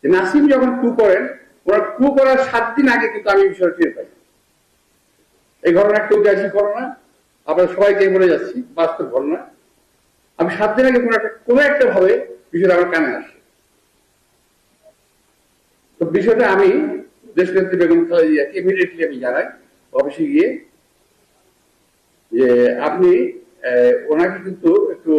যে নাসিম যখন ক্রু করেন, ওনার ক্রু করার 7 দিন আগে কিন্তু আমি বিষয়টা টের পাই। এই ঘটনা একটা ঐতিহাসিক ঘটনা, আপনাদের সবাইকে বলে যাচ্ছি, বাস্তব ঘটনা। আমি 7 দিন আগে কোনো একটা ভাবে বিষয়টা আমার কানে আসে। তো বিষয়টা আমি দেশনেত্রী বেগম খালেদা জিয়াকে ইমিডিয়েটলি আমি জানাই অফিসে গিয়ে যে আপনি ওনাকে কিন্তু একটু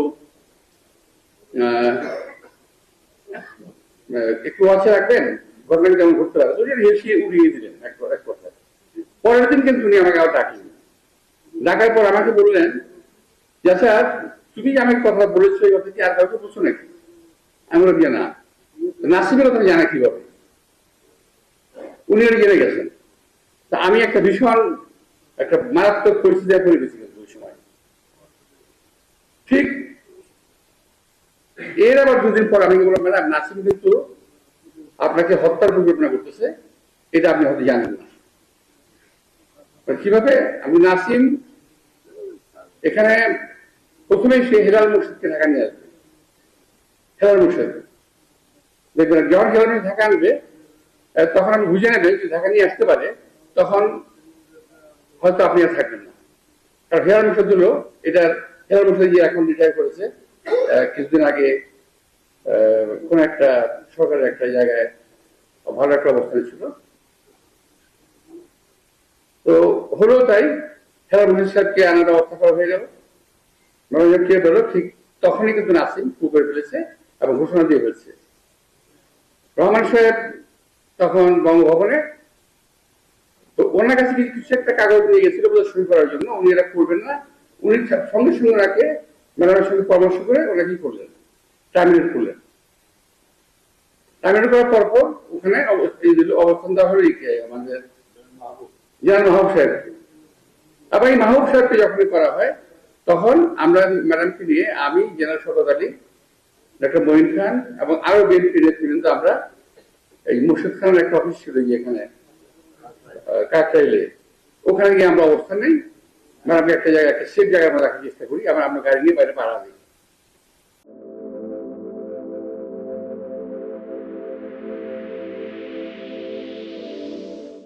একটু আছে রাখবেন, ঘটনাটা কেমন ঘটতে পারে, হেসিয়ে উড়িয়ে দিলেন এক কথায়। পরের দিন কিন্তু উনি আমাকে আবার ডাকলেন। ডাকার পর আমাকে বললেন যে আচ্ছা, তুমি যে আমাকে কথা বলেছো এই কথা কি আর কাউকে বলছো নাকি? আমি বললাম যে না। নাসিমের কথা জানা কিভাবে? উনি জেনে গেছেন। তা আমি একটা ভীষণ একটা মারাত্মক পরিস্থিতি পড়ে গেছিলাম ওই সময়। ঠিক এর আবার 2 দিন পর আমি বললাম, ম্যাডাম নাসিম কিন্তু আপনাকে হত্যার পরিকল্পনা করতেছে, এটা আপনি হয়তো জানেন না। কিভাবে? আমি নাসিম এখানে প্রথমেই সে হেলাল মুর্শিদকে ঢাকা নিয়ে আসবে। হেলাল মুর্শিদ দেখবেন যখন হেলাল মুর্শিদ ঢাকা আনবে, তখন আমি বুঝে নেবেন যে ঢাকা নিয়ে আসতে পারে, তখন হয়তো আপনি আর থাকবেন না। কারণ হেলাল মুর্শিদ হলো এটা, হেলাল মুর্শিদ যে এখন রিটায়ার করেছে কিছুদিন আগে কোন একটা সরকারের একটা জায়গায় ভালো একটা অবস্থানে ছিল। তো হলো তাই, হেলাল মুর্শিদ সাহেবকে আনার ব্যবস্থা করা হয়ে গেল। কে বেরো ঠিক তখনই কিন্তু নাসিম কু করে ফেলেছে এবং ঘোষণা দিয়ে ফেলছে। রহমান সাহেব তখন বঙ্গভবনে, তো ওনার কাছে কিছু একটা কাগজ নিয়ে গেছিল বোধহয় সই করার জন্য, উনি এটা করবেন না। উনি সঙ্গে সঙ্গে ওনাকে ম্যাডামের সঙ্গে পরামর্শ করে ওনাকে কি করলেন, টার্মিনেট করলেন। টার্মিনেট করার পর ওখানে অবস্থান দেওয়া হলো আমাদের জেনারেল মাহবুব সাহেবকে। আবার এই মাহবুব সাহেবকে যখন করা হয়, তখন আমরা ম্যাডামকে নিয়ে আমি, জেনারেল শওকত আলী, ডক্টর মঈন খান এবং আরো বিএনপি নেতৃবৃন্দ, আমরা এই মুর্শিদ খানের একটা অফিস ছিল এখানে কাকরাইলে, ওখানে গিয়ে আমরা অবস্থান নেই। ম্যাডামকে একটা জায়গায়, একটা সেফ জায়গায় আমরা রাখার চেষ্টা করি, আমরা গাড়ি নিয়ে বাইরে পাড়া দিই।